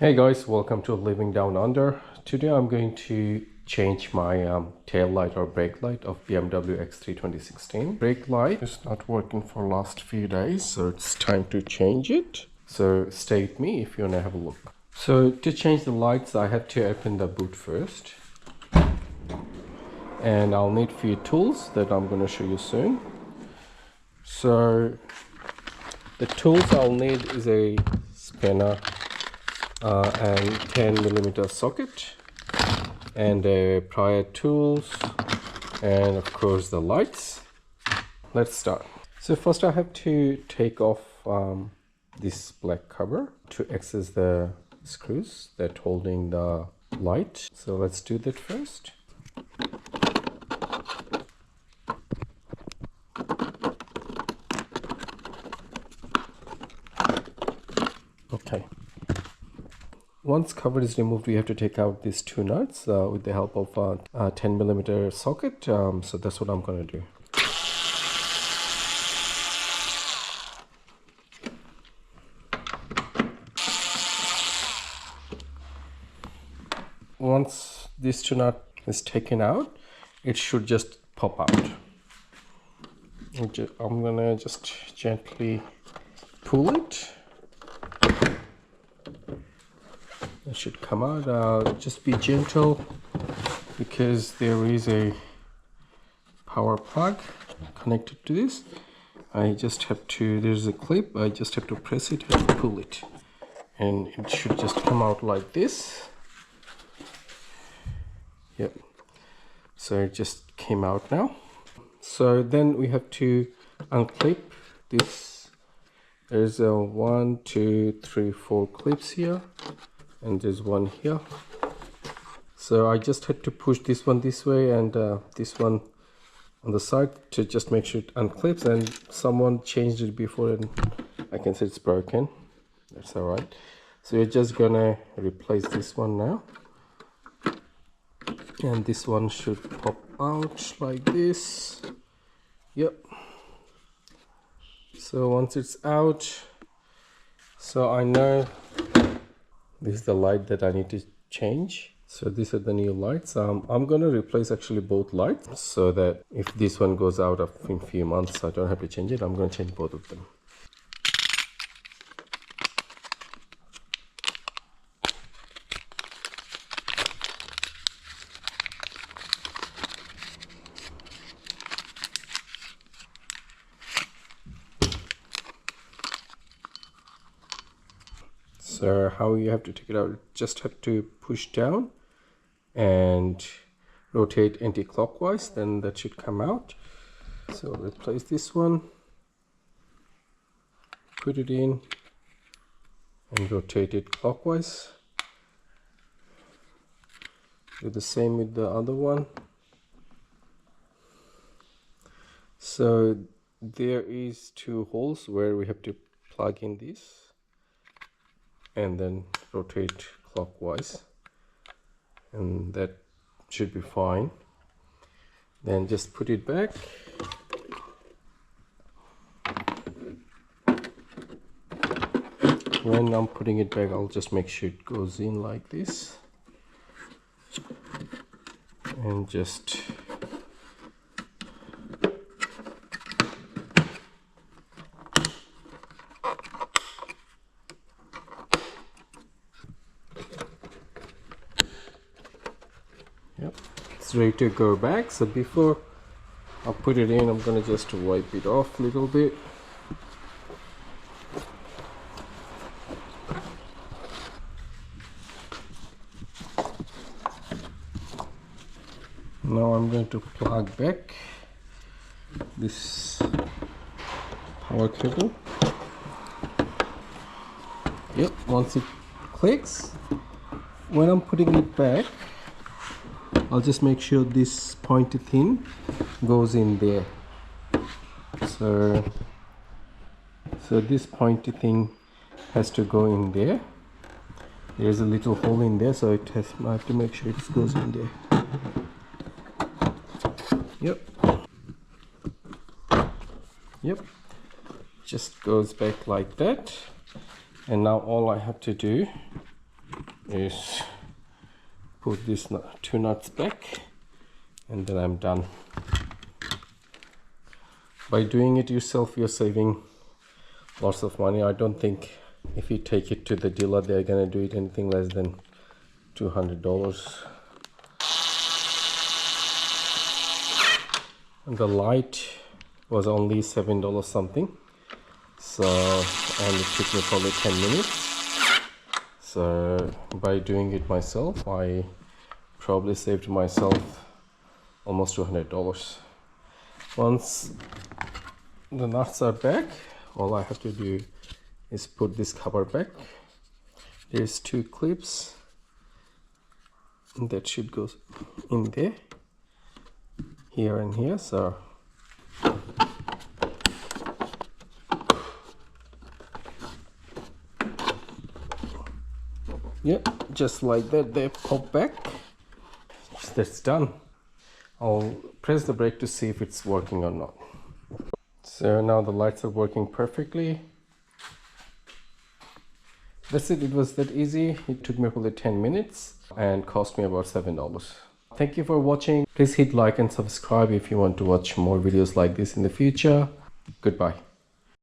Hey guys, welcome to Living Down Under. Today I'm going to change my tail light or brake light of BMW X3 2016. Brake light is not working for last few days, so it's time to change it. So stay with me if you want to have a look. So to change the lights, I have to open the boot first. And I'll need a few tools that I'm going to show you soon. So the tools I'll need is a spinner, and 10mm socket and prior tools, and of course the lights. Let's start. So first I have to take off this black cover to access the screws that holding the light. So let's do that first. Okay. Once cover is removed, we have to take out these two nuts with the help of a 10mm socket. So that's what I'm going to do. Once this two nut is taken out, it should just pop out. I'm going to just gently pull it. It should come out. Just be gentle because there is a power plug connected to this. I just have to, there's a clip, I just have to press it and pull it, and it should just come out like this. Yep, so it just came out now. So then we have to unclip this. There's a 1, 2, 3, 4 clips here, and there's one here. So I just had to push this one this way and this one on the side to just make sure it unclips, and someone changed it before and I can see it's broken. That's all right. So you're just gonna replace this one now, and this one should pop out like this. Yep. So once it's out, so I know this is the light that I need to change. So these are the new lights. I'm going to replace actually both lights, so that if this one goes out in a few months, I don't have to change it. I'm going to change both of them. So how you have to take it out, just have to push down and rotate anti-clockwise, then that should come out. So replace this one, put it in and rotate it clockwise. Do the same with the other one. So there is two holes where we have to plug in this and then rotate clockwise, and that should be fine. Then just put it back. When I'm putting it back, I'll just make sure it goes in like this, and just yep, it's ready to go back. So before I put it in, I'm gonna just wipe it off a little bit. Now I'm going to plug back this power cable. Yep, once it clicks, when I'm putting it back, I'll just make sure this pointy thing goes in there. So this pointy thing has to go in there. There's a little hole in there, so I have to make sure it goes in there. Yep, just goes back like that. And now all I have to do is put these two nuts back, and then I'm done. By doing it yourself, you're saving lots of money. I don't think if you take it to the dealer, they're gonna do it anything less than $200. And the light was only $7 something, so, and it took me probably 10 minutes. So by doing it myself, I probably saved myself almost $200. Once the nuts are back, all I have to do is put this cover back. There's two clips that should go in there, here and here. So yeah, just like that, they pop back. That's done. I'll press the brake to see if it's working or not. So now the lights are working perfectly. That's it. It was that easy. It took me probably 10 minutes and cost me about $7. Thank you for watching. Please hit like and subscribe if you want to watch more videos like this in the future. Goodbye.